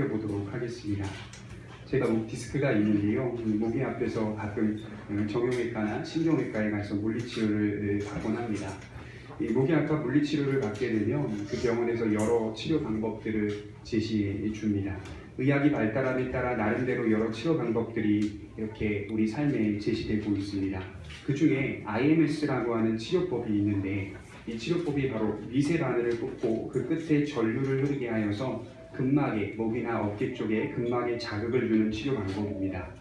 살펴보도록 하겠습니다. 제가 목 디스크가 있는데요. 목이 아파서 가끔 정형외과나 신경외과에 가서 물리치료를 받곤 합니다. 이 목이 아파 물리치료를 받게 되면 그 병원에서 여러 치료 방법들을 제시해 줍니다. 의학이 발달함에 따라 나름대로 여러 치료 방법들이 이렇게 우리 삶에 제시되고 있습니다. 그 중에 IMS라고 하는 치료법이 있는데 이 치료법이 바로 미세 바늘을 꽂고 그 끝에 전류를 흐르게 하여서 근막에, 목이나 어깨 쪽에 근막에 자극을 주는 치료 방법입니다.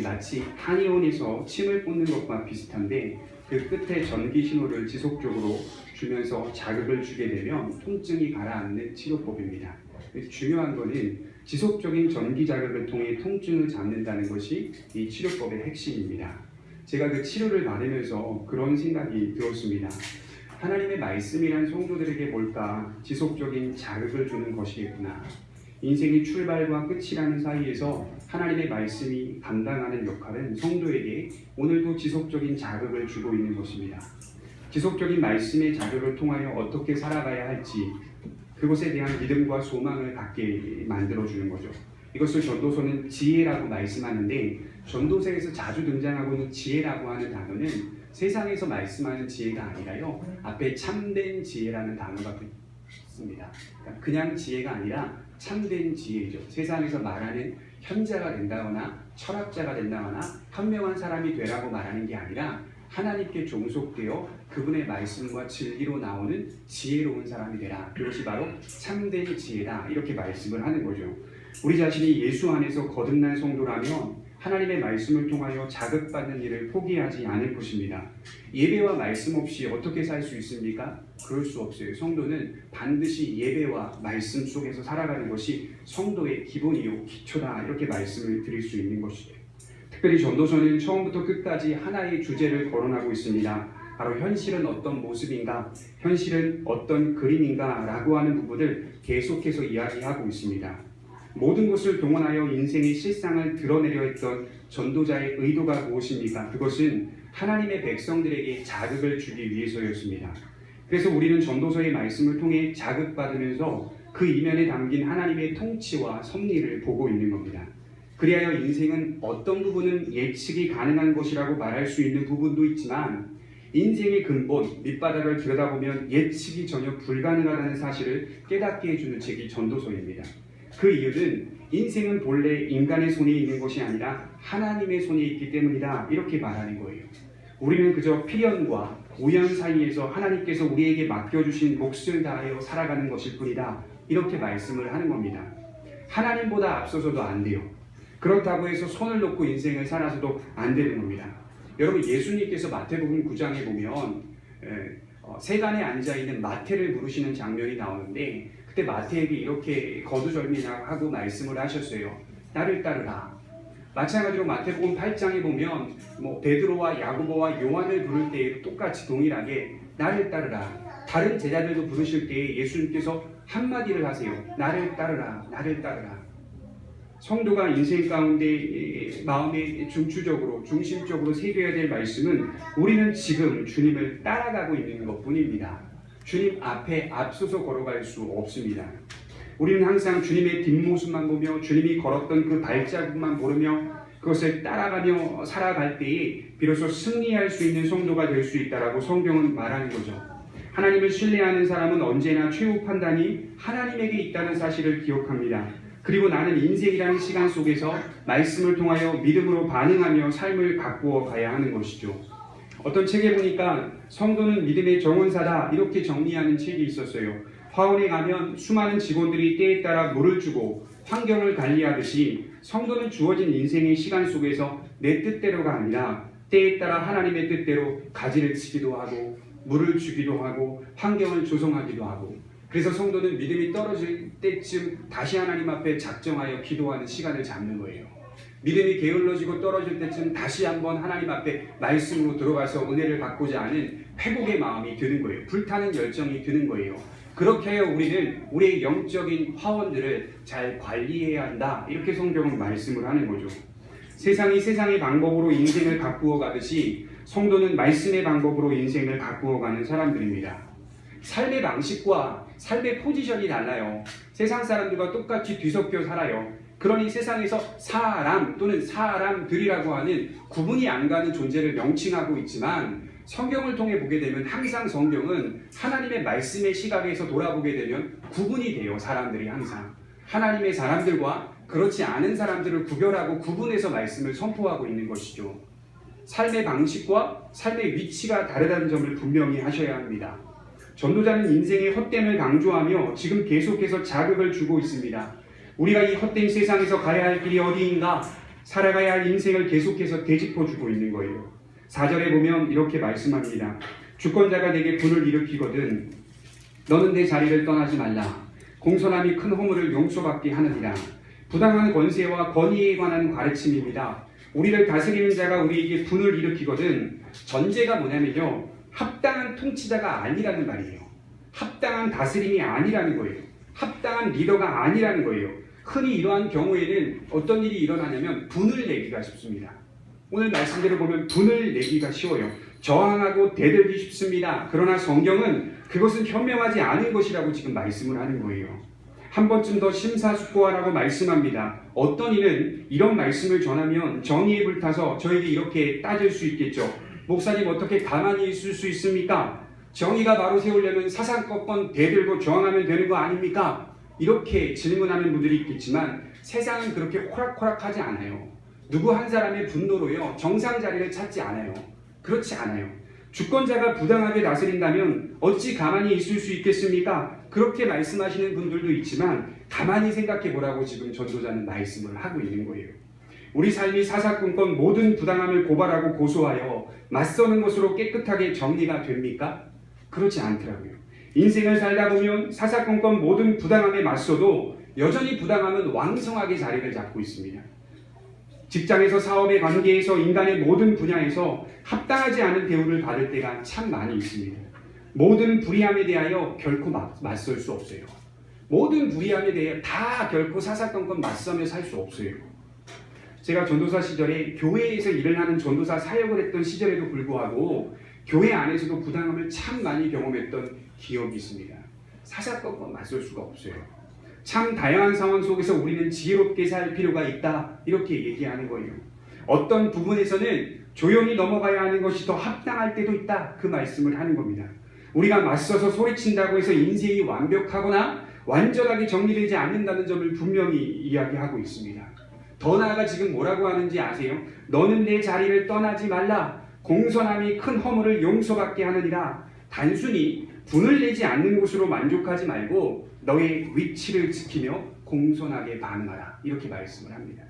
마치 한의원에서 침을 꽂는 것과 비슷한데 그 끝에 전기 신호를 지속적으로 주면서 자극을 주게 되면 통증이 가라앉는 치료법입니다. 중요한 것은 지속적인 전기 자극을 통해 통증을 잡는다는 것이 이 치료법의 핵심입니다. 제가 그 치료를 받으면서 그런 생각이 들었습니다. 하나님의 말씀이란 성도들에게 뭘까? 지속적인 자극을 주는 것이겠구나. 인생의 출발과 끝이라는 사이에서 하나님의 말씀이 감당하는 역할은 성도에게 오늘도 지속적인 자극을 주고 있는 것입니다. 지속적인 말씀의 자극을 통하여 어떻게 살아가야 할지 그것에 대한 믿음과 소망을 갖게 만들어주는 거죠. 이것을 전도서는 지혜라고 말씀하는데 전도서에서 자주 등장하고 있는 지혜라고 하는 단어는 세상에서 말씀하는 지혜가 아니라요. 앞에 참된 지혜라는 단어가 있습니다. 그러니까 그냥 지혜가 아니라 참된 지혜죠. 세상에서 말하는 현자가 된다거나 철학자가 된다거나 현명한 사람이 되라고 말하는 게 아니라 하나님께 종속되어 그분의 말씀과 진리로 나오는 지혜로운 사람이 되라. 그것이 바로 참된 지혜다. 이렇게 말씀을 하는 거죠. 우리 자신이 예수 안에서 거듭난 성도라면 하나님의 말씀을 통하여 자극받는 일을 포기하지 않을 것입니다. 예배와 말씀 없이 어떻게 살 수 있습니까? 그럴 수 없어요. 성도는 반드시 예배와 말씀 속에서 살아가는 것이 성도의 기본이요 기초다. 이렇게 말씀을 드릴 수 있는 것이죠. 특별히 전도서는 처음부터 끝까지 하나의 주제를 거론하고 있습니다. 바로 현실은 어떤 모습인가, 현실은 어떤 그림인가 라고 하는 부분을 계속해서 이야기하고 있습니다. 모든 것을 동원하여 인생의 실상을 드러내려 했던 전도자의 의도가 무엇입니까? 그것은 하나님의 백성들에게 자극을 주기 위해서였습니다. 그래서 우리는 전도서의 말씀을 통해 자극받으면서 그 이면에 담긴 하나님의 통치와 섭리를 보고 있는 겁니다. 그리하여 인생은 어떤 부분은 예측이 가능한 것이라고 말할 수 있는 부분도 있지만 인생의 근본, 밑바닥을 들여다보면 예측이 전혀 불가능하다는 사실을 깨닫게 해주는 책이 전도서입니다. 그 이유는 인생은 본래 인간의 손에 있는 것이 아니라 하나님의 손에 있기 때문이다. 이렇게 말하는 거예요. 우리는 그저 필연과 우연 사이에서 하나님께서 우리에게 맡겨주신 몫을 다하여 살아가는 것일 뿐이다. 이렇게 말씀을 하는 겁니다. 하나님보다 앞서서도 안 돼요. 그렇다고 해서 손을 놓고 인생을 살아서도 안 되는 겁니다. 여러분 예수님께서 마태복음 9장에 보면 세간에 앉아있는 마태를 부르시는 장면이 나오는데 그때 마태에게 이렇게 거두절미하고 말씀을 하셨어요. 나를 따르라. 마찬가지로 마태복음 8장에 보면 베드로와 야고보와 요한을 부를 때에도 똑같이 동일하게 나를 따르라. 다른 제자들도 부르실 때에 예수님께서 한마디를 하세요. 나를 따르라. 나를 따르라. 성도가 인생 가운데 마음에 중심적으로 새겨야 될 말씀은 우리는 지금 주님을 따라가고 있는 것뿐입니다. 주님 앞에 앞서서 걸어갈 수 없습니다. 우리는 항상 주님의 뒷모습만 보며 주님이 걸었던 그 발자국만 보며 그것을 따라가며 살아갈 때에 비로소 승리할 수 있는 성도가 될 수 있다라고 성경은 말하는 거죠. 하나님을 신뢰하는 사람은 언제나 최후 판단이 하나님에게 있다는 사실을 기억합니다. 그리고 나는 인생이라는 시간 속에서 말씀을 통하여 믿음으로 반응하며 삶을 가꾸어 가야 하는 것이죠. 어떤 책에 보니까 성도는 믿음의 정원사다 이렇게 정리하는 책이 있었어요. 화원에 가면 수많은 직원들이 때에 따라 물을 주고 환경을 관리하듯이 성도는 주어진 인생의 시간 속에서 내 뜻대로가 아니라 때에 따라 하나님의 뜻대로 가지를 치기도 하고 물을 주기도 하고 환경을 조성하기도 하고 그래서 성도는 믿음이 떨어질 때쯤 다시 하나님 앞에 작정하여 기도하는 시간을 잡는 거예요. 믿음이 게을러지고 떨어질 때쯤 다시 한번 하나님 앞에 말씀으로 들어가서 은혜를 받고자 하는 회복의 마음이 드는 거예요. 불타는 열정이 드는 거예요. 그렇게 하여 우리는 우리의 영적인 화원들을 잘 관리해야 한다. 이렇게 성경은 말씀을 하는 거죠. 세상이 세상의 방법으로 인생을 가꾸어 가듯이 성도는 말씀의 방법으로 인생을 가꾸어 가는 사람들입니다. 삶의 방식과 삶의 포지션이 달라요. 세상 사람들과 똑같이 뒤섞여 살아요. 그러니 세상에서 사람 또는 사람들이라고 하는 구분이 안 가는 존재를 명칭하고 있지만 성경을 통해 보게 되면 항상 성경은 하나님의 말씀의 시각에서 돌아보게 되면 구분이 돼요. 사람들이 항상 하나님의 사람들과 그렇지 않은 사람들을 구별하고 구분해서 말씀을 선포하고 있는 것이죠. 삶의 방식과 삶의 위치가 다르다는 점을 분명히 하셔야 합니다. 전도자는 인생의 헛됨을 강조하며 지금 계속해서 자극을 주고 있습니다. 우리가 이 헛된 세상에서 가야 할 길이 어디인가? 살아가야 할 인생을 계속해서 되짚어주고 있는 거예요. 4절에 보면 이렇게 말씀합니다. 주권자가 내게 분을 일으키거든 너는 내 자리를 떠나지 말라. 공손함이 큰 허물을 용서받게 하느니라. 부당한 권세와 권위에 관한 가르침입니다. 우리를 다스리는 자가 우리에게 분을 일으키거든 전제가 뭐냐면요. 합당한 통치자가 아니라는 말이에요. 합당한 다스림이 아니라는 거예요. 합당한 리더가 아니라는 거예요. 흔히 이러한 경우에는 어떤 일이 일어나냐면 분을 내기가 쉽습니다. 오늘 말씀대로 보면 분을 내기가 쉬워요. 저항하고 대들기 쉽습니다. 그러나 성경은 그것은 현명하지 않은 것이라고 지금 말씀을 하는 거예요. 한 번쯤 더 심사숙고하라고 말씀합니다. 어떤 이는 이런 말씀을 전하면 정의에 불타서 저에게 이렇게 따질 수 있겠죠. 목사님 어떻게 가만히 있을 수 있습니까? 정의가 바로 세우려면 사상권권 대들고 저항하면 되는 거 아닙니까? 이렇게 질문하는 분들이 있겠지만 세상은 그렇게 호락호락하지 않아요. 누구 한 사람의 분노로요 정상 자리를 찾지 않아요. 그렇지 않아요. 주권자가 부당하게 다스린다면 어찌 가만히 있을 수 있겠습니까? 그렇게 말씀하시는 분들도 있지만 가만히 생각해 보라고 지금 전도자는 말씀을 하고 있는 거예요. 우리 삶이 사사건건 모든 부당함을 고발하고 고소하여 맞서는 것으로 깨끗하게 정리가 됩니까? 그렇지 않더라고요. 인생을 살다 보면 사사건건 모든 부당함에 맞서도 여전히 부당함은 왕성하게 자리를 잡고 있습니다. 직장에서 사업의 관계에서 인간의 모든 분야에서 합당하지 않은 대우를 받을 때가 참 많이 있습니다. 모든 불의함에 대하여 결코 맞설 수 없어요. 모든 불의함에 대해 다 결코 사사건건 맞서며 살 수 없어요. 제가 전도사 시절에 교회에서 일을 하는 전도사 사역을 했던 시절에도 불구하고 교회 안에서도 부당함을 참 많이 경험했던 기억이 있습니다. 사사건건 맞설 수가 없어요. 참 다양한 상황 속에서 우리는 지혜롭게 살 필요가 있다 이렇게 얘기하는 거예요. 어떤 부분에서는 조용히 넘어가야 하는 것이 더 합당할 때도 있다 그 말씀을 하는 겁니다. 우리가 맞서서 소리친다고 해서 인생이 완벽하거나 완전하게 정리되지 않는다는 점을 분명히 이야기하고 있습니다. 더 나아가 지금 뭐라고 하는지 아세요? 너는 내 자리를 떠나지 말라. 공손함이 큰 허물을 용서받게 하느니라. 단순히 분을 내지 않는 것으로 만족하지 말고 너의 위치를 지키며 공손하게 반응하라. 이렇게 말씀을 합니다.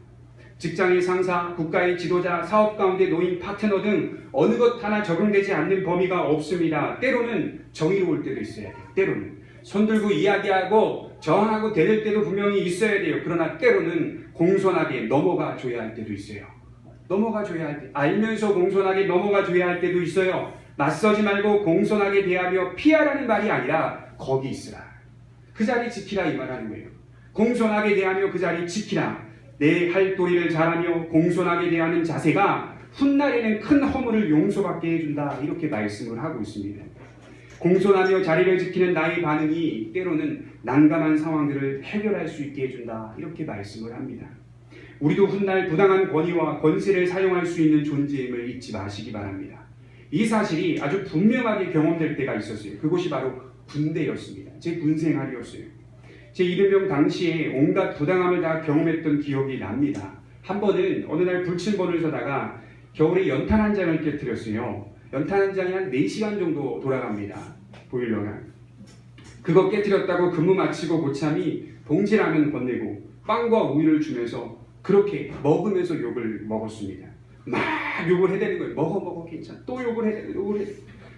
직장의 상사, 국가의 지도자, 사업 가운데 놓인 파트너 등 어느 것 하나 적용되지 않는 범위가 없습니다. 때로는 정의로울 때도 있어야 돼요. 때로는 손들고 이야기하고 저항하고 대들 때도 분명히 있어야 돼요. 그러나 때로는 공손하게 넘어가 줘야 할 때도 있어요. 넘어가 줘야 할 때, 알면서 공손하게 넘어가 줘야 할 때도 있어요. 맞서지 말고 공손하게 대하며 피하라는 말이 아니라 거기 있으라. 그 자리 지키라 이 말하는 거예요. 공손하게 대하며 그 자리 지키라. 내 할 도리를 잘하며 공손하게 대하는 자세가 훗날에는 큰 허물을 용서받게 해준다. 이렇게 말씀을 하고 있습니다. 공손하며 자리를 지키는 나의 반응이 때로는 난감한 상황들을 해결할 수 있게 해준다. 이렇게 말씀을 합니다. 우리도 훗날 부당한 권위와 권세를 사용할 수 있는 존재임을 잊지 마시기 바랍니다. 이 사실이 아주 분명하게 경험될 때가 있었어요. 그것이 바로 군대였습니다. 제 군생활이었어요. 제 이른명 당시에 온갖 부당함을 다 경험했던 기억이 납니다. 한 번은 어느 날 불침번을 서다가 겨울에 연탄 한 장을 깨뜨렸어요. 연탄 한 장이 한 4시간 정도 돌아갑니다. 보일러가. 그거 깨뜨렸다고 근무 마치고 고참이 봉지라면 건네고 빵과 우유를 주면서 그렇게 먹으면서 욕을 먹었습니다. 막 욕을 해대는 거예요. 먹어 괜찮아. 또 욕을 해대고 욕을 해.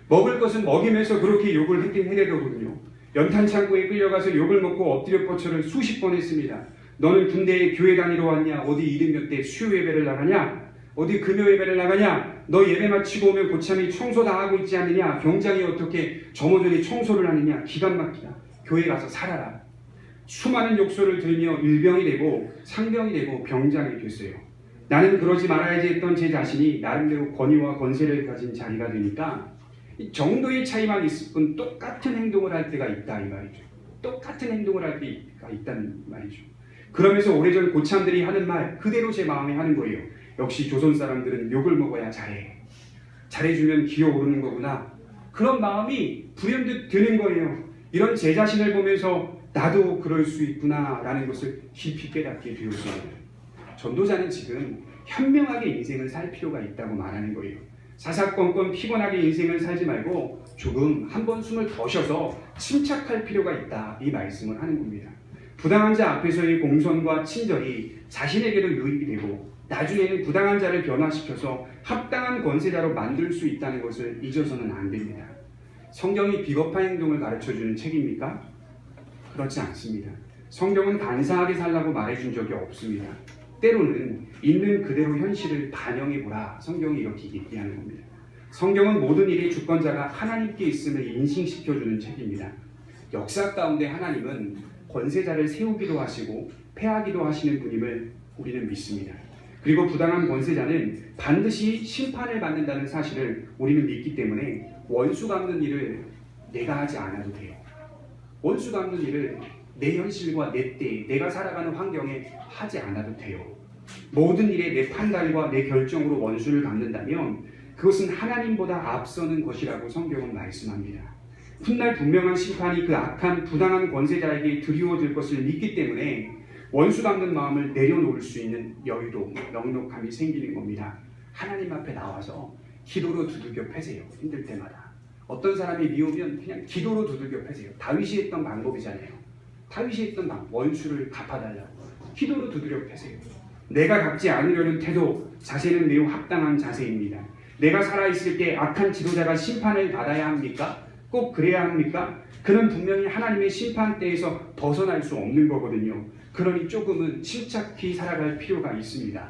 먹을 것은 먹이면서 그렇게 욕을 해대거든요. 연탄 창고에 끌려가서 욕을 먹고 엎드려 뻗쳐를 수십 번 했습니다. 너는 군대에 교회 다니러 왔냐? 어디 이른 몇 대 수요 예배를 나가냐? 어디 금요 예배를 나가냐? 너 예배 마치고 오면 고참이 청소 다 하고 있지 않느냐? 병장이 어떻게 점호전에 청소를 하느냐? 기가 막히다. 교회 가서 살아라. 수많은 욕설을 들으며 일병이 되고 상병이 되고 병장이 됐어요. 나는 그러지 말아야지 했던 제 자신이 나름대로 권위와 권세를 가진 자리가 되니까 이 정도의 차이만 있을 뿐 똑같은 행동을 할 때가 있다 이 말이죠. 똑같은 행동을 할 때가 있다는 말이죠. 그러면서 오래전 고참들이 하는 말 그대로 제 마음에 하는 거예요. 역시 조선 사람들은 욕을 먹어야 잘해. 잘해주면 기어오르는 거구나. 그런 마음이 불현듯 드는 거예요. 이런 제 자신을 보면서 나도 그럴 수 있구나 라는 것을 깊이 깨닫게 되었습니다. 전도자는 지금 현명하게 인생을 살 필요가 있다고 말하는 거예요. 사사건건 피곤하게 인생을 살지 말고 조금 한번 숨을 더 쉬어서 침착할 필요가 있다, 이 말씀을 하는 겁니다. 부당한 자 앞에서의 공손과 친절이 자신에게도 유익이 되고 나중에는 부당한 자를 변화시켜서 합당한 권세자로 만들 수 있다는 것을 잊어서는 안 됩니다. 성경이 비겁한 행동을 가르쳐주는 책입니까? 그렇지 않습니다. 성경은 간사하게 살라고 말해준 적이 없습니다. 때로는 있는 그대로 현실을 반영해보라, 성경이 이렇게 얘기하는 겁니다. 성경은 모든 일의 주권자가 하나님께 있음을 인식시켜주는 책입니다. 역사 가운데 하나님은 권세자를 세우기도 하시고 패하기도 하시는 분임을 우리는 믿습니다. 그리고 부당한 권세자는 반드시 심판을 받는다는 사실을 우리는 믿기 때문에 원수 갚는 일을 내가 하지 않아도 돼요. 원수 갚는 일을 내 현실과 내 때, 내가 살아가는 환경에 하지 않아도 돼요. 모든 일에 내 판단과 내 결정으로 원수를 갚는다면 그것은 하나님보다 앞서는 것이라고 성경은 말씀합니다. 훗날 분명한 심판이 그 악한 부당한 권세자에게 드리워질 것을 믿기 때문에 원수 갚는 마음을 내려놓을 수 있는 여유도, 넉넉함이 생기는 겁니다. 하나님 앞에 나와서 기도로 두들겨 패세요. 힘들 때마다. 어떤 사람이 미우면 그냥 기도로 두들겨 패세요. 다윗이 했던 방법이잖아요. 다윗이 했던 방법, 원수를 갚아달라고 기도로 두드려 패세요. 내가 갚지 않으려는 태도, 자세는 매우 합당한 자세입니다. 내가 살아있을 때 악한 지도자가 심판을 받아야 합니까? 꼭 그래야 합니까? 그는 분명히 하나님의 심판대에서 벗어날 수 없는 거거든요. 그러니 조금은 침착히 살아갈 필요가 있습니다.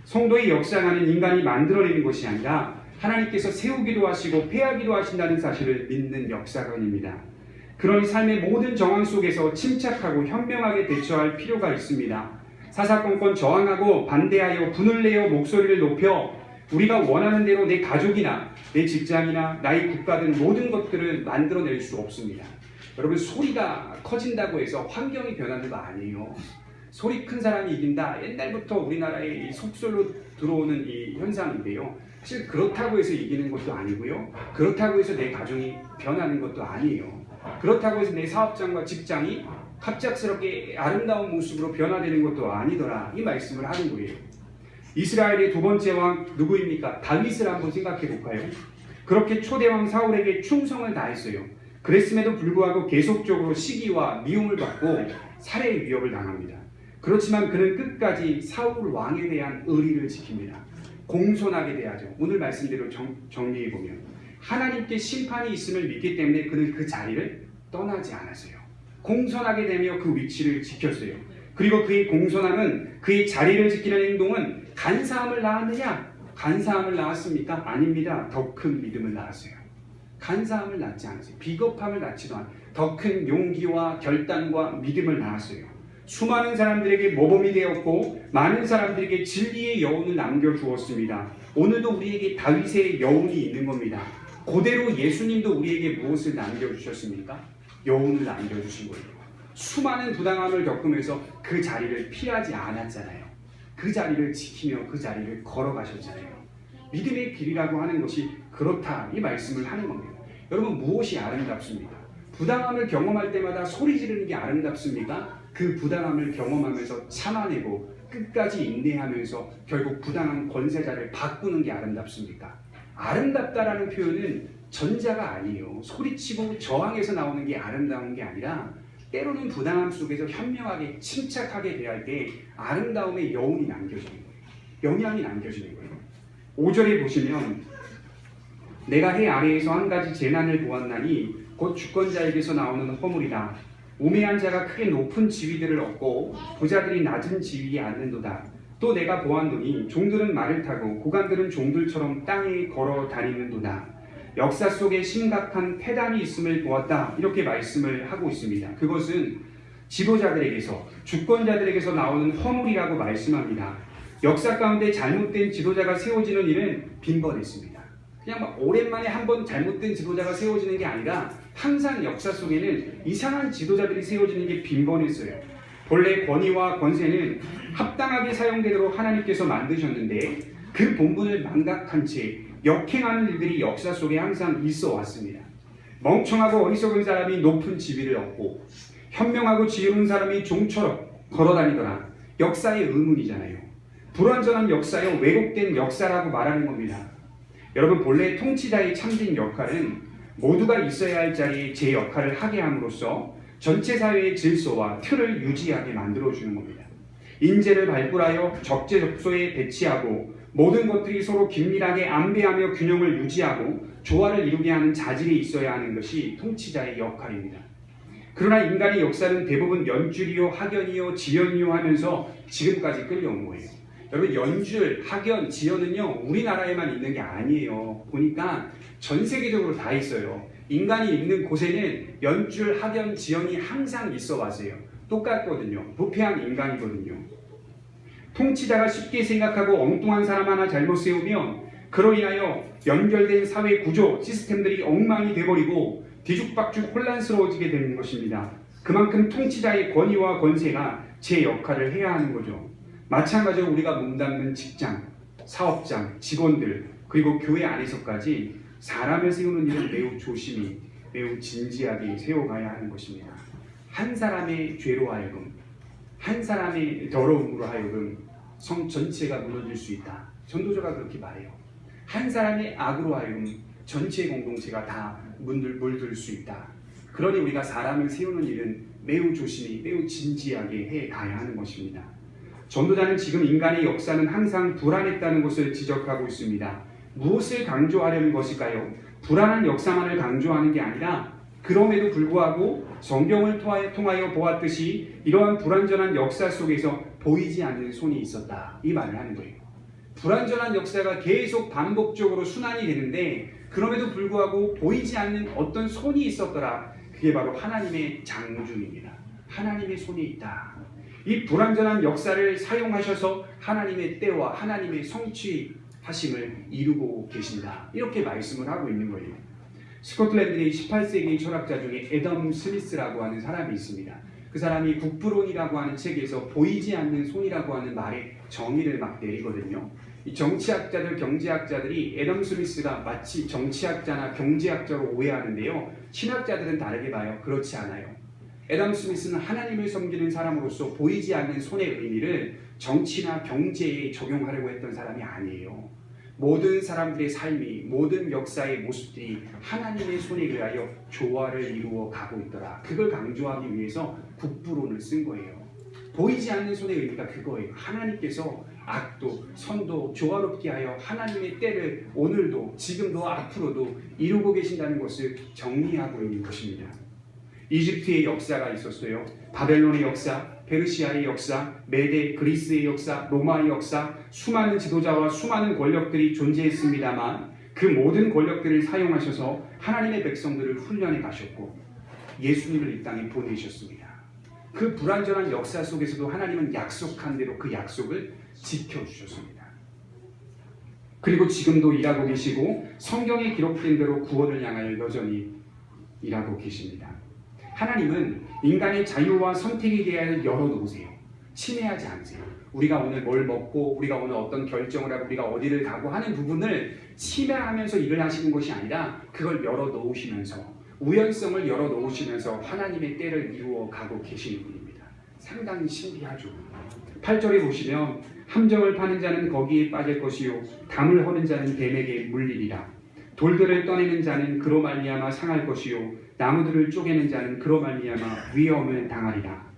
성도의 역사는 인간이 만들어내는 것이 아니라 하나님께서 세우기도 하시고 패하기도 하신다는 사실을 믿는 역사관입니다. 그러니 삶의 모든 정황 속에서 침착하고 현명하게 대처할 필요가 있습니다. 사사건건 저항하고 반대하여 분을 내어 목소리를 높여 우리가 원하는 대로 내 가족이나 내 직장이나 나의 국가 등 모든 것들을 만들어낼 수 없습니다. 여러분, 소리가 커진다고 해서 환경이 변하는 거 아니에요. 소리 큰 사람이 이긴다. 옛날부터 우리나라에 속설로 들어오는 이 현상인데요. 사실 그렇다고 해서 이기는 것도 아니고요. 그렇다고 해서 내 가정이 변하는 것도 아니에요. 그렇다고 해서 내 사업장과 직장이 갑작스럽게 아름다운 모습으로 변화되는 것도 아니더라, 이 말씀을 하는 거예요. 이스라엘의 두 번째 왕 누구입니까? 다윗을 한번 생각해 볼까요? 그렇게 초대왕 사울에게 충성을 다했어요. 그랬음에도 불구하고 계속적으로 시기와 미움을 받고 살해의 위협을 당합니다. 그렇지만 그는 끝까지 사울 왕에 대한 의리를 지킵니다. 공손하게 대하죠. 오늘 말씀대로 정리해 보면 하나님께 심판이 있음을 믿기 때문에 그는 그 자리를 떠나지 않았어요. 공손하게 되며 그 위치를 지켰어요. 그리고 그의 공손함은, 그의 자리를 지키는 행동은 간사함을 낳았느냐? 간사함을 낳았습니까? 아닙니다. 더 큰 믿음을 낳았어요. 간사함을 낳지 않았어요. 비겁함을 낳지도 않아요. 더 큰 용기와 결단과 믿음을 낳았어요. 수많은 사람들에게 모범이 되었고 많은 사람들에게 진리의 여운을 남겨주었습니다. 오늘도 우리에게 다윗의 여운이 있는 겁니다. 그대로 예수님도 우리에게 무엇을 남겨주셨습니까? 여운을 남겨주신 거예요. 수많은 부당함을 겪으면서 그 자리를 피하지 않았잖아요. 그 자리를 지키며 그 자리를 걸어가셨잖아요. 믿음의 길이라고 하는 것이 그렇다, 이 말씀을 하는 겁니다. 여러분, 무엇이 아름답습니까? 부당함을 경험할 때마다 소리 지르는 게 아름답습니까? 그 부당함을 경험하면서 참아내고 끝까지 인내하면서 결국 부당한 권세자를 바꾸는 게 아름답습니까? 아름답다라는 표현은 전자가 아니에요. 소리치고 저항해서 나오는 게 아름다운 게 아니라 때로는 부당함 속에서 현명하게 침착하게 대할 때 아름다움의 여운이 남겨지는 거예요. 영향이 남겨지는 거예요. 5절에 보시면 내가 해 아래에서 한 가지 재난을 보았나니 곧 주권자에게서 나오는 허물이다. 우매한 자가 크게 높은 지위들을 얻고 부자들이 낮은 지위에 앉는도다. 또 내가 보았노니 종들은 말을 타고 고관들은 종들처럼 땅에 걸어 다니는도다. 역사 속에 심각한 폐단이 있음을 보았다. 이렇게 말씀을 하고 있습니다. 그것은 지도자들에게서, 주권자들에게서 나오는 허물이라고 말씀합니다. 역사 가운데 잘못된 지도자가 세워지는 일은 빈번했습니다. 그냥 막 오랜만에 한 번 잘못된 지도자가 세워지는 게 아니라 항상 역사 속에는 이상한 지도자들이 세워지는 게 빈번했어요. 본래 권위와 권세는 합당하게 사용되도록 하나님께서 만드셨는데 그 본분을 망각한 채 역행하는 일들이 역사 속에 항상 있어 왔습니다. 멍청하고 어리석은 사람이 높은 지위를 얻고 현명하고 지혜로운 사람이 종처럼 걸어다니더라. 역사의 의문이잖아요. 불완전한 역사요, 왜곡된 역사라고 말하는 겁니다. 여러분, 본래 통치자의 참된 역할은 모두가 있어야 할 자리에 제 역할을 하게 함으로써 전체 사회의 질서와 틀을 유지하게 만들어주는 겁니다. 인재를 발굴하여 적재적소에 배치하고 모든 것들이 서로 긴밀하게 안배하며 균형을 유지하고 조화를 이루게 하는 자질이 있어야 하는 것이 통치자의 역할입니다. 그러나 인간의 역사는 대부분 연줄이요, 학연이요, 지연이요 하면서 지금까지 끌려온 거예요. 여러분, 연줄, 학연, 지연은요 우리나라에만 있는 게 아니에요. 보니까 전 세계적으로 다 있어요. 인간이 있는 곳에는 연줄, 학연, 지연이 항상 있어 왔어요. 똑같거든요. 부패한 인간이거든요. 통치자가 쉽게 생각하고 엉뚱한 사람 하나 잘못 세우면 그로 인하여 연결된 사회 구조, 시스템들이 엉망이 돼버리고 뒤죽박죽 혼란스러워지게 되는 것입니다. 그만큼 통치자의 권위와 권세가 제 역할을 해야 하는 거죠. 마찬가지로 우리가 몸담는 직장, 사업장, 직원들, 그리고 교회 안에서까지 사람을 세우는 일은 매우 조심히, 매우 진지하게 세워가야 하는 것입니다. 한 사람의 죄로 하여금, 한 사람의 더러움으로 하여금 성 전체가 무너질 수 있다. 전도자가 그렇게 말해요. 한 사람의 악으로 하여금 전체 공동체가 다 물들 수 있다. 그러니 우리가 사람을 세우는 일은 매우 조심히, 매우 진지하게 해 가야 하는 것입니다. 전도자는 지금 인간의 역사는 항상 불안했다는 것을 지적하고 있습니다. 무엇을 강조하려는 것일까요? 불안한 역사만을 강조하는 게 아니라 그럼에도 불구하고 성경을 통하여 보았듯이 이러한 불완전한 역사 속에서 보이지 않는 손이 있었다. 이 말을 하는 거예요. 불완전한 역사가 계속 반복적으로 순환이 되는데 그럼에도 불구하고 보이지 않는 어떤 손이 있었더라. 그게 바로 하나님의 장중입니다. 하나님의 손이 있다. 이 불완전한 역사를 사용하셔서 하나님의 때와 하나님의 성취하심을 이루고 계신다. 이렇게 말씀을 하고 있는 거예요. 스코틀랜드의 18세기 철학자 중에 애덤 스미스라고 하는 사람이 있습니다. 그 사람이 국부론이라고 하는 책에서 보이지 않는 손이라고 하는 말의 정의를 막 내리거든요. 이 정치학자들, 경제학자들이 애덤 스미스가 마치 정치학자나 경제학자로 오해하는데요. 신학자들은 다르게 봐요. 그렇지 않아요. 애덤 스미스는 하나님을 섬기는 사람으로서 보이지 않는 손의 의미를 정치나 경제에 적용하려고 했던 사람이 아니에요. 모든 사람들의 삶이, 모든 역사의 모습들이 하나님의 손에 의하여 조화를 이루어 가고 있더라. 그걸 강조하기 위해서 국부론을 쓴 거예요. 보이지 않는 손의 의미가 그거예요. 하나님께서 악도 선도 조화롭게 하여 하나님의 때를 오늘도 지금도 앞으로도 이루고 계신다는 것을 정리하고 있는 것입니다. 이집트의 역사가 있었어요. 바벨론의 역사, 페르시아의 역사, 메데, 그리스의 역사, 로마의 역사, 수많은 지도자와 수많은 권력들이 존재했습니다만 그 모든 권력들을 사용하셔서 하나님의 백성들을 훈련해 가셨고 예수님을 이 땅에 보내셨습니다. 그 불완전한 역사 속에서도 하나님은 약속한 대로 그 약속을 지켜주셨습니다. 그리고 지금도 일하고 계시고 성경에 기록된 대로 구원을 향하여 여전히 일하고 계십니다. 하나님은 인간의 자유와 선택에 대하여 열어놓으세요. 침해하지 않으세요. 우리가 오늘 뭘 먹고 우리가 오늘 어떤 결정을 하고 우리가 어디를 가고 하는 부분을 침해하면서 일을 하시는 것이 아니라 그걸 열어놓으시면서 우연성을 열어놓으시면서 하나님의 때를 이루어 가고 계시는 분입니다. 상당히 신비하죠. 8절에 보시면 함정을 파는 자는 거기에 빠질 것이요 담을 허는 자는 뱀에게 물리리라. 돌들을 떠내는 자는 그로 말미암아 상할 것이요 나무들을 쪼개는 자는 그로 말미암아 위험을 당하리라.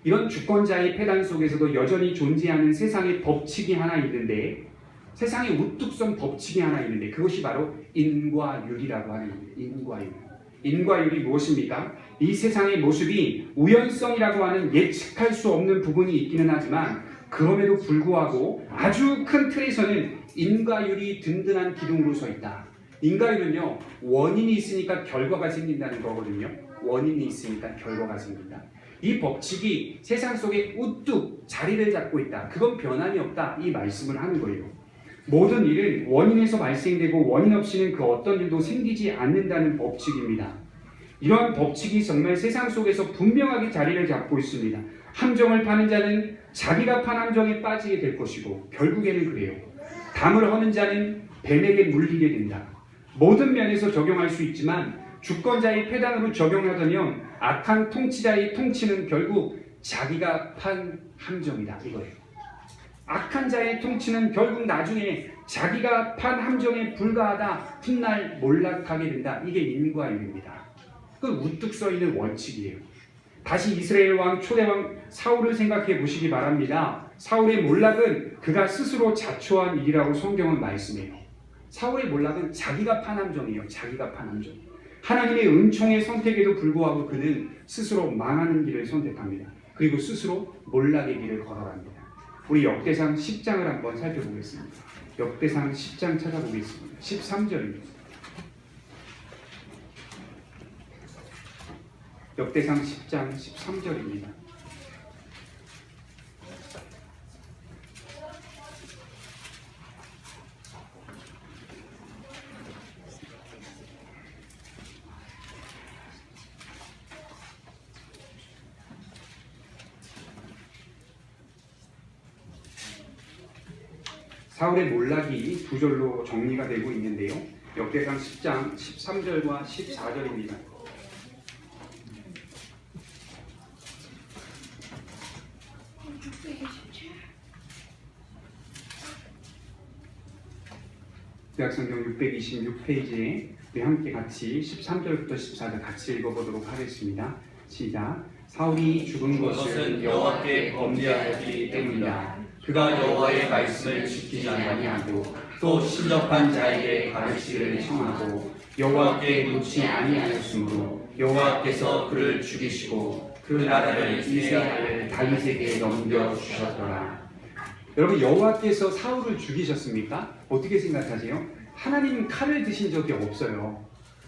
이런 주권자의 패단 속에서도 여전히 존재하는 세상의 법칙이 하나 있는데 세상에 우뚝 선 법칙이 하나 있는데 그것이 바로 인과율이라고 하는 겁니다. 인과율. 인과율이 무엇입니까? 이 세상의 모습이 우연성이라고 하는 예측할 수 없는 부분이 있기는 하지만 그럼에도 불구하고 아주 큰 틀에서는 인과율이 든든한 기둥으로 서 있다. 인과율은요, 원인이 있으니까 결과가 생긴다는 거거든요. 원인이 있으니까 결과가 생긴다. 이 법칙이 세상 속에 우뚝 자리를 잡고 있다. 그건 변함이 없다. 이 말씀을 하는 거예요. 모든 일은 원인에서 발생되고 원인 없이는 그 어떤 일도 생기지 않는다는 법칙입니다. 이러한 법칙이 정말 세상 속에서 분명하게 자리를 잡고 있습니다. 함정을 파는 자는 자기가 판 함정에 빠지게 될 것이고 결국에는 그래요. 담을 허는 자는 뱀에게 물리게 된다. 모든 면에서 적용할 수 있지만 주권자의 패단으로 적용하자면 악한 통치자의 통치는 결국 자기가 판 함정이다 이거예요. 악한 자의 통치는 결국 나중에 자기가 판 함정에 불과하다 훗날 몰락하게 된다. 이게 인과입니다. 그건 우뚝 서 있는 원칙이에요. 다시 이스라엘 왕 초대왕 사울을 생각해 보시기 바랍니다. 사울의 몰락은 그가 스스로 자초한 일이라고 성경은 말씀해요. 사울의 몰락은 자기가 판 함정이에요. 자기가 판 함정. 하나님의 은총의 선택에도 불구하고 그는 스스로 망하는 길을 선택합니다. 그리고 스스로 몰락의 길을 걸어갑니다. 우리 역대상 10장을 한번 살펴보겠습니다. 역대상 10장 찾아보겠습니다. 13절입니다. 역대상 10장 13절입니다. 사울의 몰락이 두 절로 정리가 되고 있는데요. 역대상 10장 13절과 14절입니다. 구약성경 626페이지에 우리 함께 같이 13절부터 14절 같이 읽어보도록 하겠습니다. 시작. 사울이 죽은 것은 여호와께 범죄하였기 때문이다. 그가 여호와의 말씀을 지키지 아니하고 또 신접한 자에게 가르치기를 청하고 여호와께 놓지 아니하였으므로 여호와께서 그를 죽이시고 그 나라를 이스라엘 다윗에게 넘겨주셨더라. 여러분, 여호와께서 사울을 죽이셨습니까? 어떻게 생각하세요? 하나님은 칼을 드신 적이 없어요.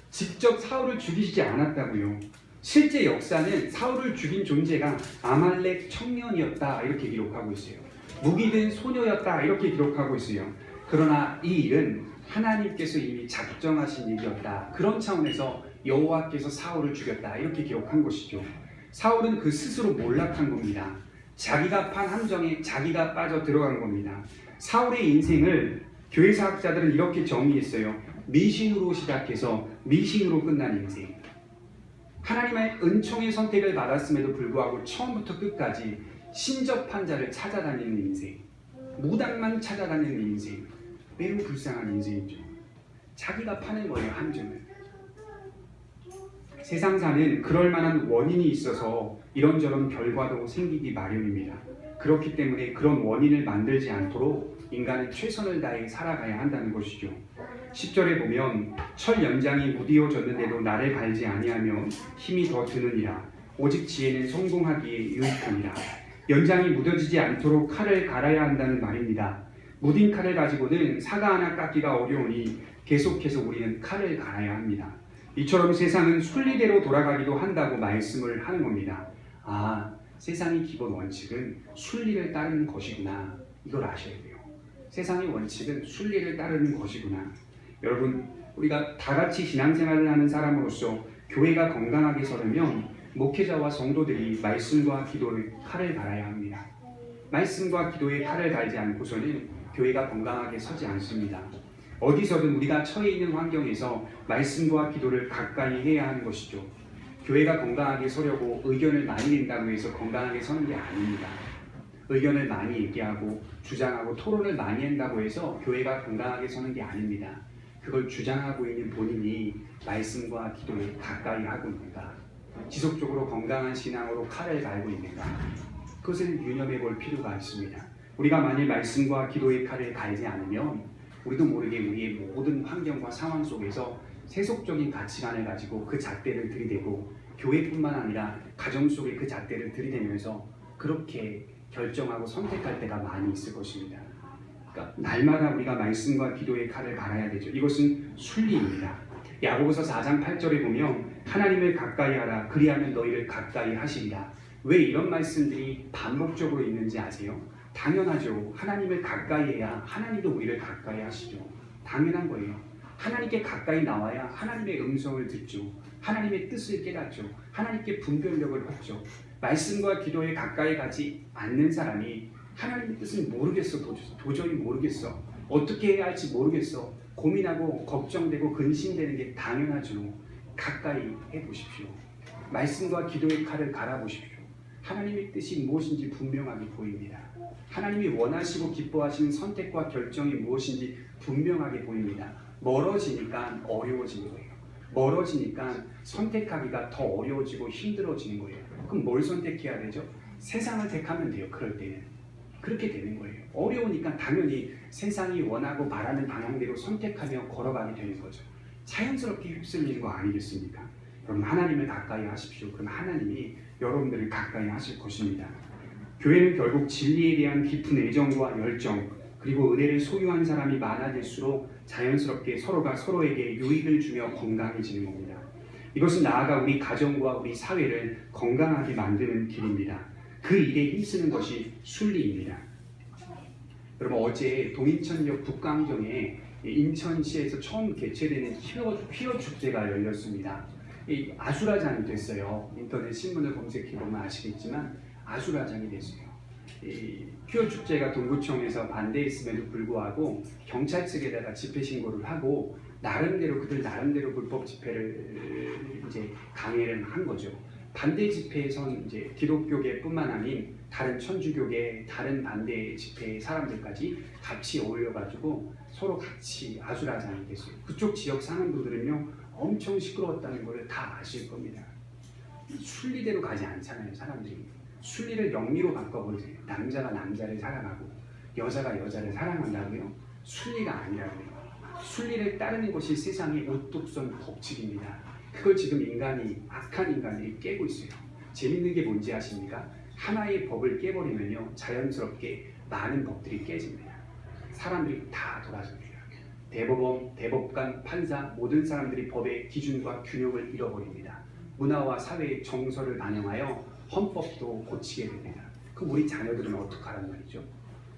직접 사울을 죽이시지 않았다고요. 실제 역사는 사울을 죽인 존재가 아말렉 청년이었다 이렇게 기록하고 있어요. 무기든 소녀였다 이렇게 기록하고 있어요. 그러나 이 일은 하나님께서 이미 작정하신 일이었다. 그런 차원에서 여호와께서 사울을 죽였다 이렇게 기록한 것이죠. 사울은 그 스스로 몰락한 겁니다. 자기가 판 함정에 자기가 빠져 들어간 겁니다. 사울의 인생을 교회사학자들은 이렇게 정의했어요. 미신으로 시작해서 미신으로 끝난 인생. 하나님의 은총의 선택을 받았음에도 불구하고 처음부터 끝까지 신접한 자를 찾아다니는 인생, 무당만 찾아다니는 인생, 매우 불쌍한 인생이죠. 자기가 파는 거예요, 함정을. 세상사는 그럴 만한 원인이 있어서 이런저런 결과도 생기기 마련입니다. 그렇기 때문에 그런 원인을 만들지 않도록 인간은 최선을 다해 살아가야 한다는 것이죠. 10절에 보면 철 연장이 무디어졌는데도 나를 갈지 아니하면 힘이 더 드느니라. 오직 지혜는 성공하기에 유익함이라. 연장이 무뎌지지 않도록 칼을 갈아야 한다는 말입니다. 무딘 칼을 가지고는 사과 하나 깎기가 어려우니 계속해서 우리는 칼을 갈아야 합니다. 이처럼 세상은 순리대로 돌아가기도 한다고 말씀을 하는 겁니다. 아, 세상의 기본 원칙은 순리를 따르는 것이구나. 이걸 아셔야 돼요. 세상의 원칙은 순리를 따르는 것이구나. 여러분, 우리가 다 같이 신앙생활을 하는 사람으로서 교회가 건강하게 서려면 목회자와 성도들이 말씀과 기도의 칼을 갈아야 합니다. 말씀과 기도의 칼을 갈지 않고서는 교회가 건강하게 서지 않습니다. 어디서든 우리가 처해 있는 환경에서 말씀과 기도를 가까이 해야 하는 것이죠. 교회가 건강하게 서려고 의견을 많이 낸다고 해서 건강하게 서는 게 아닙니다. 의견을 많이 얘기하고 주장하고 토론을 많이 한다고 해서 교회가 건강하게 서는 게 아닙니다. 그걸 주장하고 있는 본인이 말씀과 기도에 가까이 하고 있는가, 지속적으로 건강한 신앙으로 칼을 갈고 있는가, 그것을 유념해 볼 필요가 있습니다. 우리가 만일 말씀과 기도의 칼을 갈지 않으면 우리도 모르게 우리의 모든 환경과 상황 속에서 세속적인 가치관을 가지고 그 잣대를 들이대고 교회뿐만 아니라 가정 속에 그 잣대를 들이대면서 그렇게 결정하고 선택할 때가 많이 있을 것입니다. 그러니까 날마다 우리가 말씀과 기도의 칼을 갈아야 되죠. 이것은 순리입니다. 야고보서 4장 8절에 보면 하나님을 가까이 하라 그리하면 너희를 가까이 하시리라. 왜 이런 말씀들이 반복적으로 있는지 아세요? 당연하죠. 하나님을 가까이 해야 하나님도 우리를 가까이 하시죠. 당연한 거예요. 하나님께 가까이 나와야 하나님의 음성을 듣죠. 하나님의 뜻을 깨닫죠. 하나님께 분별력을 얻죠. 말씀과 기도에 가까이 가지 않는 사람이 하나님의 뜻을 모르겠어. 도저히 모르겠어. 어떻게 해야 할지 모르겠어. 고민하고 걱정되고 근심되는 게 당연하죠. 가까이 해보십시오. 말씀과 기도의 칼을 갈아보십시오. 하나님의 뜻이 무엇인지 분명하게 보입니다. 하나님이 원하시고 기뻐하시는 선택과 결정이 무엇인지 분명하게 보입니다. 멀어지니까 어려워지는 거예요. 멀어지니까 선택하기가 더 어려워지고 힘들어지는 거예요. 그럼 뭘 선택해야 되죠? 세상을 택하면 돼요. 그럴 때는. 그렇게 되는 거예요. 어려우니까 당연히 세상이 원하고 바라는 방향대로 선택하며 걸어가게 되는 거죠. 자연스럽게 휩쓸리는 거 아니겠습니까? 그럼 하나님을 가까이 하십시오. 그럼 하나님이 여러분들을 가까이 하실 것입니다. 교회는 결국 진리에 대한 깊은 애정과 열정 그리고 은혜를 소유한 사람이 많아질수록 자연스럽게 서로가 서로에게 유익을 주며 건강해지는 겁니다. 이것은 나아가 우리 가정과 우리 사회를 건강하게 만드는 길입니다. 그 일에 힘쓰는 것이 순리입니다. 여러분 어제 동인천역 북강정에 인천시에서 처음 개최되는 퀴어 축제가 열렸습니다. 아수라장이 됐어요. 인터넷 신문을 검색해보면 아시겠지만 아수라장이 됐어요. 퀴어 축제가 동구청에서 반대했음에도 불구하고 경찰 측에다가 집회 신고를 하고 그들 나름대로 불법 집회를 이제 강행을 한 거죠. 반대 집회에선 이제 기독교계뿐만 아닌 다른 천주교계, 다른 반대 집회 사람들까지 같이 어울려가지고 서로 같이 아수라장이 됐어요. 그쪽 지역 사는 분들은요 엄청 시끄러웠다는 걸 다 아실 겁니다. 순리대로 가지 않잖아요, 사람들이. 순리를 영리로 바꿔버리세요. 남자가 남자를 사랑하고 여자가 여자를 사랑한다고요? 순리가 아니라고요. 순리를 따르는 것이 세상의 우뚝선 법칙입니다. 그걸 지금 악한 인간들이 깨고 있어요. 재밌는 게 뭔지 아십니까? 하나의 법을 깨버리면요 자연스럽게 많은 법들이 깨집니다. 사람들이 다 돌아섭니다. 대법원, 대법관, 판사 모든 사람들이 법의 기준과 균형을 잃어버립니다. 문화와 사회의 정서를 반영하여 헌법도 고치게 됩니다. 그럼 우리 자녀들은 어떡하란 말이죠?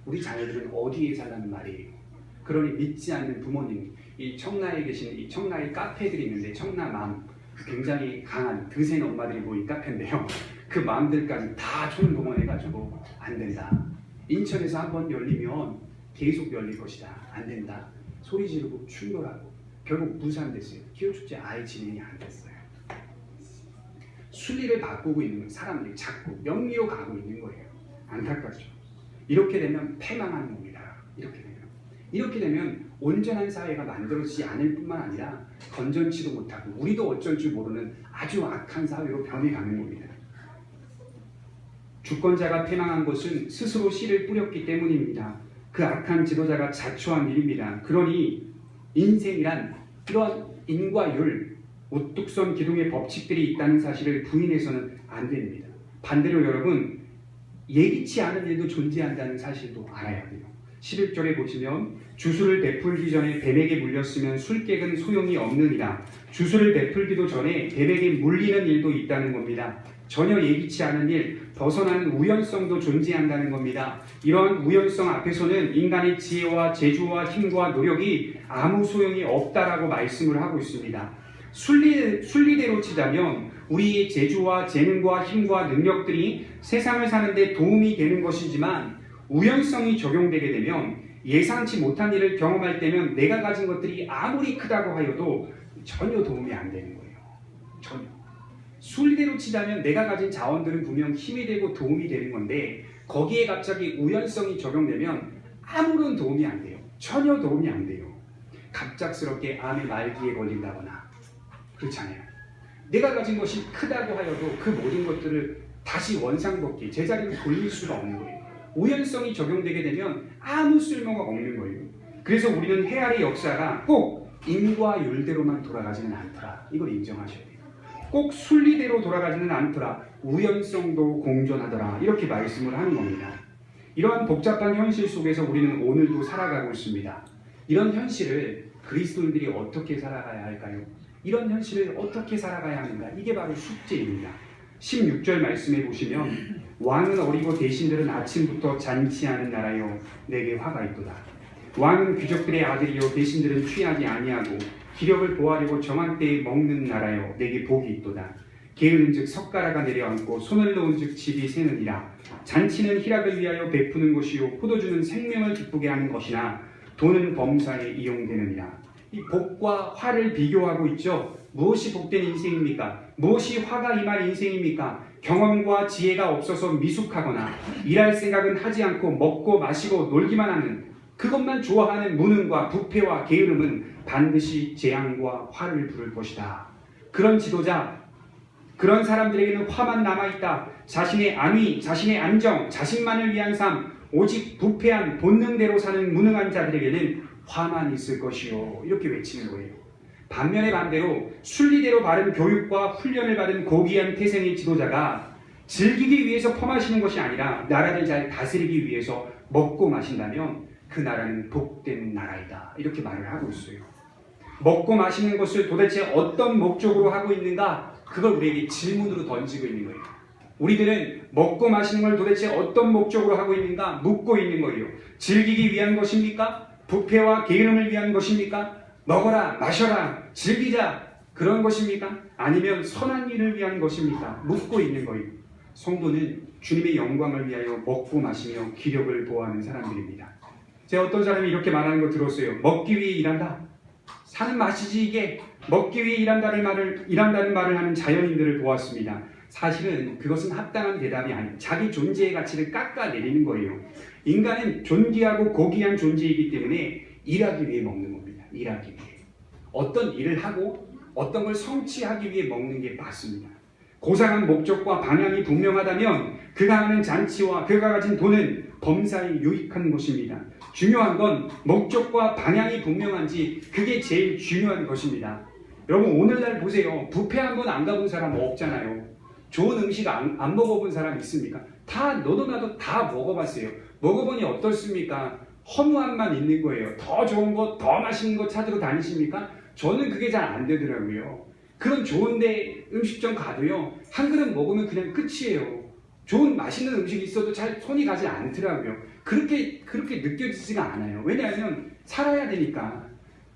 우리 자녀들은 어디에 살라는 말이에요? 그러니 믿지 않는 부모님, 이 청라에 계신 이 청라의 카페들이 있는데 청라맘 굉장히 강한 드센 엄마들이 모인 카페인데요. 그 마음들까지 다 총동원해가지고 안 된다. 인천에서 한번 열리면 계속 열릴 것이다. 안 된다. 소리 지르고 충돌하고 결국 무산됐어요. 퀴어축제 아예 진행이 안 됐어요. 순리를 바꾸고 있는 사람들이 자꾸 영리로 가고 있는 거예요. 안타깝죠. 이렇게 되면 패망하는 겁니다. 이렇게 되면 온전한 사회가 만들어지지 않을 뿐만 아니라 건전치도 못하고 우리도 어쩔 줄 모르는 아주 악한 사회로 변해가는 겁니다. 주권자가 패망한 것은 스스로 씨를 뿌렸기 때문입니다. 그 악한 지도자가 자초한 일입니다. 그러니 인생이란 이러한 인과 율, 우뚝선 기둥의 법칙들이 있다는 사실을 부인해서는 안 됩니다. 반대로 여러분, 예기치 않은 일도 존재한다는 사실도 알아야 돼요. 11절에 보시면 주술을 베풀기 전에 뱀에게 물렸으면 술객은 소용이 없느니라. 주술을 베풀기도 전에 뱀에게 물리는 일도 있다는 겁니다. 전혀 예기치 않은 일, 벗어나는 우연성도 존재한다는 겁니다. 이러한 우연성 앞에서는 인간의 지혜와 재주와 힘과 노력이 아무 소용이 없다라고 말씀을 하고 있습니다. 순리대로 치자면 우리의 재주와 재능과 힘과 능력들이 세상을 사는데 도움이 되는 것이지만 우연성이 적용되게 되면 예상치 못한 일을 경험할 때면 내가 가진 것들이 아무리 크다고 하여도 전혀 도움이 안 되는 거예요. 전혀. 순리대로 치자면 내가 가진 자원들은 분명 힘이 되고 도움이 되는 건데 거기에 갑자기 우연성이 적용되면 아무런 도움이 안 돼요. 전혀 도움이 안 돼요. 갑작스럽게 암의 말기에 걸린다거나 그렇잖아요. 내가 가진 것이 크다고 하여도 그 모든 것들을 다시 원상복귀, 제자리로 돌릴 수가 없는 거예요. 우연성이 적용되게 되면 아무 쓸모가 없는 거예요. 그래서 우리는 헤아리 역사가 꼭 인과 율대로만 돌아가지는 않더라. 이걸 인정하셔야 돼요. 꼭 순리대로 돌아가지는 않더라. 우연성도 공존하더라. 이렇게 말씀을 하는 겁니다. 이러한 복잡한 현실 속에서 우리는 오늘도 살아가고 있습니다. 이런 현실을 그리스도인들이 어떻게 살아가야 할까요? 이런 현실을 어떻게 살아가야 하는가? 이게 바로 숙제입니다. 16절 말씀해 보시면 왕은 어리고 대신들은 아침부터 잔치하는 나라요 내게 화가 있도다. 왕은 귀족들의 아들이요 대신들은 취하지 아니하고 기력을 보하려고 정한 때에 먹는 나라여 내게 복이 있도다. 게으른즉 석가라가 내려앉고 손을 놓은즉 집이 새느니라. 잔치는 희락을 위하여 베푸는 것이요 포도주는 생명을 기쁘게 하는 것이나 돈은 범사에 이용되느니라. 이 복과 화를 비교하고 있죠. 무엇이 복된 인생입니까? 무엇이 화가 임할 인생입니까? 경험과 지혜가 없어서 미숙하거나 일할 생각은 하지 않고 먹고 마시고 놀기만 하는, 그것만 좋아하는 무능과 부패와 게으름은 반드시 재앙과 화를 부를 것이다. 그런 지도자, 그런 사람들에게는 화만 남아있다. 자신의 안위, 자신의 안정, 자신만을 위한 삶, 오직 부패한 본능대로 사는 무능한 자들에게는 화만 있을 것이요, 이렇게 외치는 거예요. 반면에 반대로 순리대로 바른 교육과 훈련을 받은 고귀한 태생의 지도자가 즐기기 위해서 퍼마시는 것이 아니라 나라를 잘 다스리기 위해서 먹고 마신다면 그 나라는 복된 나라이다, 이렇게 말을 하고 있어요. 먹고 마시는 것을 도대체 어떤 목적으로 하고 있는가, 그걸 우리에게 질문으로 던지고 있는 거예요. 우리들은 먹고 마시는 걸 도대체 어떤 목적으로 하고 있는가 묻고 있는 거예요. 즐기기 위한 것입니까? 부패와 게으름을 위한 것입니까? 먹어라, 마셔라, 즐기자, 그런 것입니까? 아니면 선한 일을 위한 것입니까? 묻고 있는 거예요. 성도는 주님의 영광을 위하여 먹고 마시며 기력을 보호하는 사람들입니다. 제가 어떤 사람이 이렇게 말하는 거 들었어요. 먹기 위해 일한다. 사는 맛이지 이게. 먹기 위해 일한다는 말을 하는 자연인들을 보았습니다. 사실은 그것은 합당한 대답이 아니에요. 자기 존재의 가치를 깎아내리는 거예요. 인간은 존귀하고 고귀한 존재이기 때문에 일하기 위해 먹는 겁니다. 일하기 위해. 어떤 일을 하고 어떤 걸 성취하기 위해 먹는 게 맞습니다. 고상한 목적과 방향이 분명하다면 그가 하는 잔치와 그가 가진 돈은 범사에 유익한 것입니다. 중요한 건 목적과 방향이 분명한지, 그게 제일 중요한 것입니다. 여러분, 오늘날 보세요. 뷔페 한 번 안 가본 사람 없잖아요. 좋은 음식 안 먹어본 사람 있습니까? 다 너도 나도 다 먹어봤어요. 먹어보니 어떻습니까? 허무함만 있는 거예요. 더 좋은 거, 더 맛있는 거 찾으러 다니십니까? 저는 그게 잘 안 되더라고요. 그런 좋은데 음식점 가도요, 한 그릇 먹으면 그냥 끝이에요. 좋은 맛있는 음식이 있어도 잘 손이 가지 않더라고요. 그렇게 느껴지지가 않아요. 왜냐하면 살아야 되니까.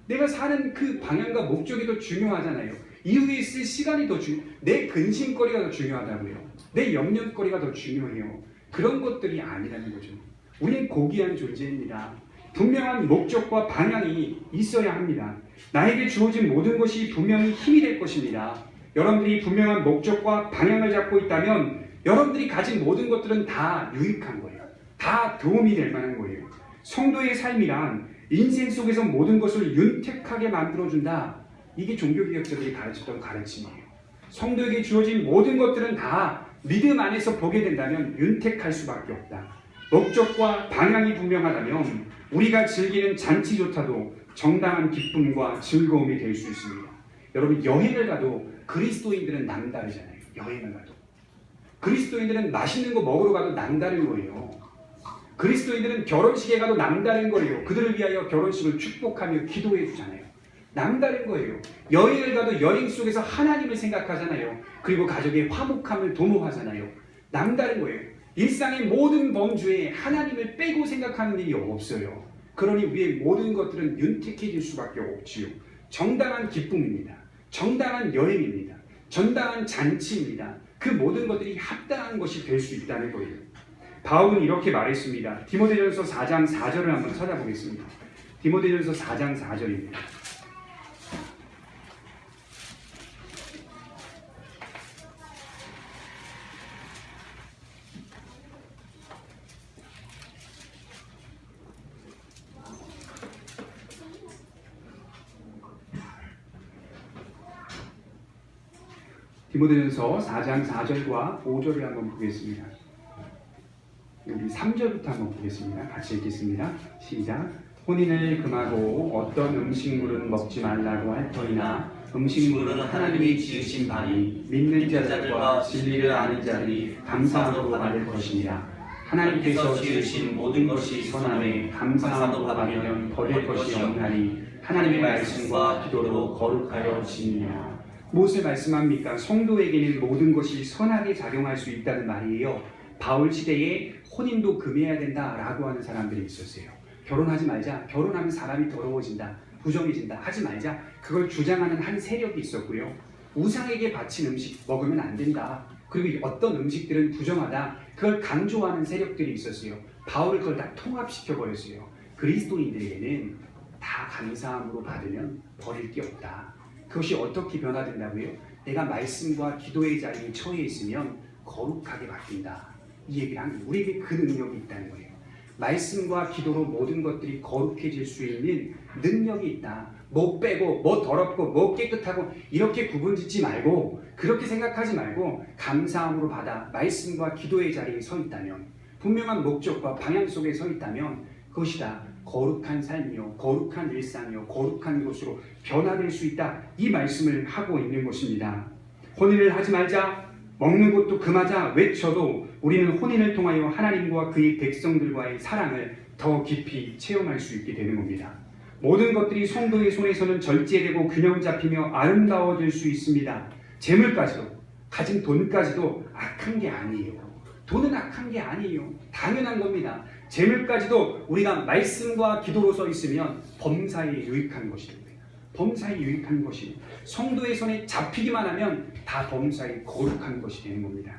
내가 사는 그 방향과 목적이 더 중요하잖아요. 이후에 있을 시간이 더 내 근심거리가 더 중요하다고요. 내 염려거리가 더 중요해요. 그런 것들이 아니라는 거죠. 우리는 고귀한 존재입니다. 분명한 목적과 방향이 있어야 합니다. 나에게 주어진 모든 것이 분명히 힘이 될 것입니다. 여러분들이 분명한 목적과 방향을 잡고 있다면 여러분들이 가진 모든 것들은 다 유익한 거예요. 다 도움이 될 만한 거예요. 성도의 삶이란 인생 속에서 모든 것을 윤택하게 만들어준다. 이게 종교개혁자들이 가르쳤던 가르침이에요. 성도에게 주어진 모든 것들은 다 믿음 안에서 보게 된다면 윤택할 수밖에 없다. 목적과 방향이 분명하다면 우리가 즐기는 잔치조차도 정당한 기쁨과 즐거움이 될 수 있습니다. 여러분, 여행을 가도 그리스도인들은 남다르잖아요. 여행을 가도 그리스도인들은 맛있는 거 먹으러 가도 남다른 거예요. 그리스도인들은 결혼식에 가도 남다른 거예요. 그들을 위하여 결혼식을 축복하며 기도해 주잖아요. 남다른 거예요. 여행을 가도 여행 속에서 하나님을 생각하잖아요. 그리고 가족의 화목함을 도모하잖아요. 남다른 거예요. 일상의 모든 범주에 하나님을 빼고 생각하는 일이 없어요. 그러니 우리의 모든 것들은 윤택해질 수밖에 없지요. 정당한 기쁨입니다. 정당한 여행입니다. 정당한 잔치입니다. 그 모든 것들이 합당한 것이 될 수 있다는 거예요. 바울은 이렇게 말했습니다. 디모데전서 4장 4절을 한번 찾아보겠습니다. 디모데전서 4장 4절입니다. 디모데전서 4장 4절과 5절을 한번 보겠습니다. 우리 3절부터 한번 보겠습니다. 같이 읽겠습니다. 시작. 혼인을 금하고 어떤 음식물은 먹지 말라고 할 터이나 음식물은 하나님이 지으신 바니 믿는 자들과 진리를 아는 자들이 감사함으로 받을 것이니라. 하나님께서 지으신 모든 것이 선함에 감사함으로 받으면 버릴 것이 없나니 하나님의 말씀과 기도로 거룩하여 지니라. 무엇을 말씀합니까? 성도에게는 모든 것이 선하게 작용할 수 있다는 말이에요. 바울 시대에 혼인도 금해야 된다라고 하는 사람들이 있었어요. 결혼하지 말자. 결혼하면 사람이 더러워진다. 부정해진다 하지 말자. 그걸 주장하는 한 세력이 있었고요. 우상에게 바친 음식 먹으면 안 된다. 그리고 어떤 음식들은 부정하다. 그걸 강조하는 세력들이 있었어요. 바울을 그걸 다 통합시켜 버렸어요. 그리스도인들에게는 다 감사함으로 받으면 버릴 게 없다. 그것이 어떻게 변화된다고요? 내가 말씀과 기도의 자리에 처해 있으면 거룩하게 바뀐다. 이 얘기를 하는 거예요. 우리에게 그 능력이 있다는 거예요. 말씀과 기도로 모든 것들이 거룩해질 수 있는 능력이 있다. 뭐 빼고 뭐 더럽고 뭐 깨끗하고 이렇게 구분짓지 말고 그렇게 생각하지 말고 감사함으로 받아 말씀과 기도의 자리에 서 있다면 분명한 목적과 방향 속에 서 있다면 그것이다. 거룩한 삶이요 거룩한 일상이요 거룩한 것으로 변화될 수 있다. 이 말씀을 하고 있는 것입니다. 혼인을 하지 말자. 먹는 것도 금하자 외쳐도 우리는 혼인을 통하여 하나님과 그의 백성들과의 사랑을 더 깊이 체험할 수 있게 되는 겁니다. 모든 것들이 성도의 손에서는 절제되고 균형 잡히며 아름다워질 수 있습니다. 재물까지도 가진 돈까지도 악한 게 아니에요. 돈은 악한 게 아니에요. 당연한 겁니다. 재물까지도 우리가 말씀과 기도로 서 있으면 범사에 유익한 것입니다. 범사에 유익한 것이 성도의 손에 잡히기만 하면 다 범사에 거룩한 것이 되는 겁니다.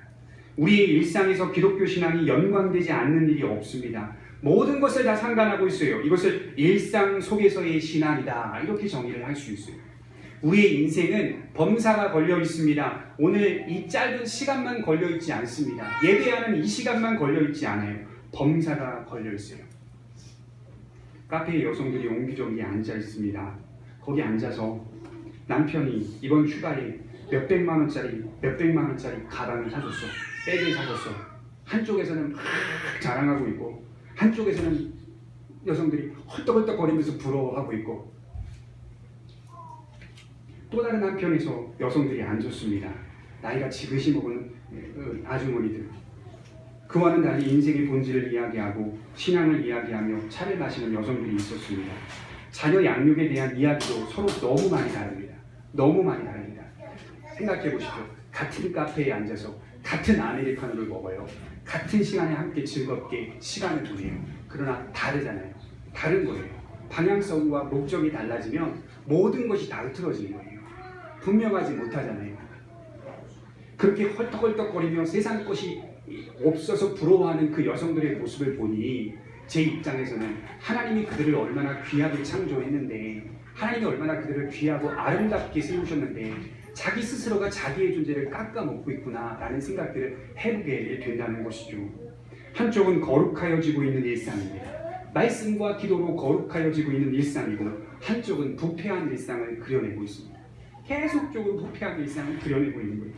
우리의 일상에서 기독교 신앙이 연관되지 않는 일이 없습니다. 모든 것을 다 상관하고 있어요. 이것을 일상 속에서의 신앙이다. 이렇게 정의를 할 수 있어요. 우리의 인생은 범사가 걸려 있습니다. 오늘 이 짧은 시간만 걸려 있지 않습니다. 예배하는 이 시간만 걸려 있지 않아요. 범사가 걸려 있어요. 카페에 여성들이 옹기종기 앉아 있습니다. 거기 앉아서 남편이 이번 휴가에 몇백만 원짜리 가방을 사줬어. 백을 사줬어. 한쪽에서는 막 자랑하고 있고 한쪽에서는 여성들이 헐떡헐떡거리면서 부러워하고 있고 또 다른 한편에서 여성들이 앉았습니다. 나이가 지긋이 먹은 아주머니들. 그와는 달리 인생의 본질을 이야기하고 신앙을 이야기하며 차를 마시는 여성들이 있었습니다. 자녀 양육에 대한 이야기도 서로 너무 많이 다릅니다. 너무 많이 다릅니다. 생각해 보십시오. 같은 카페에 앉아서 같은 아메리카노를 먹어요. 같은 시간에 함께 즐겁게 시간을 보내요. 그러나 다르잖아요. 다른 거예요. 방향성과 목적이 달라지면 모든 것이 다 흐트러지는 거예요. 분명하지 못하잖아요. 그렇게 헐떡헐떡거리며 세상 것이 없어서 부러워하는 그 여성들의 모습을 보니 제 입장에서는 하나님이 그들을 얼마나 귀하게 창조했는데 하나님이 얼마나 그들을 귀하고 아름답게 세우셨는데 자기 스스로가 자기의 존재를 깎아먹고 있구나 라는 생각들을 해보게 된다는 것이죠. 한쪽은 거룩하여지고 있는 일상입니다. 말씀과 기도로 거룩하여지고 있는 일상이고 한쪽은 부패한 일상을 그려내고 있습니다. 계속적으로 부패한 일상을 그려내고 있는 거예요.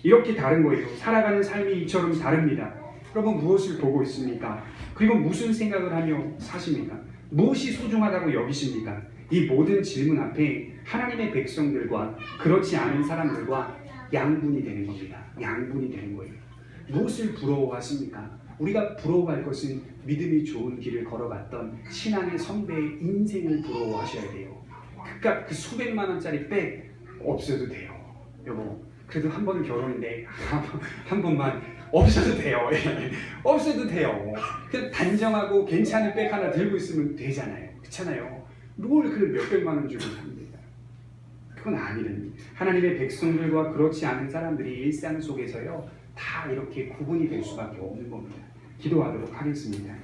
이렇게 다른 거예요. 살아가는 삶이 이처럼 다릅니다. 여러분 무엇을 보고 있습니까? 그리고 무슨 생각을 하며 사십니까? 무엇이 소중하다고 여기십니까? 이 모든 질문 앞에 하나님의 백성들과 그렇지 않은 사람들과 양분이 되는 겁니다. 양분이 되는 거예요. 무엇을 부러워하십니까? 우리가 부러워할 것은 믿음이 좋은 길을 걸어갔던 신앙의 선배의 인생을 부러워하셔야 돼요. 그러니까 그 수백만 원짜리 백 없어도 돼요. 여보, 그래도 한 번은 결혼인데 한 번만 없어도 돼요. 없어도 돼요. 그냥 단정하고 괜찮은 백 하나 들고 있으면 되잖아요. 그렇잖아요. 뭘 그 몇백만 원 주고 삽니까? 그건 아니는 하나님의 백성들과 그렇지 않은 사람들이 일상 속에서요 다 이렇게 구분이 될 수밖에 없는 겁니다. 기도하도록 하겠습니다.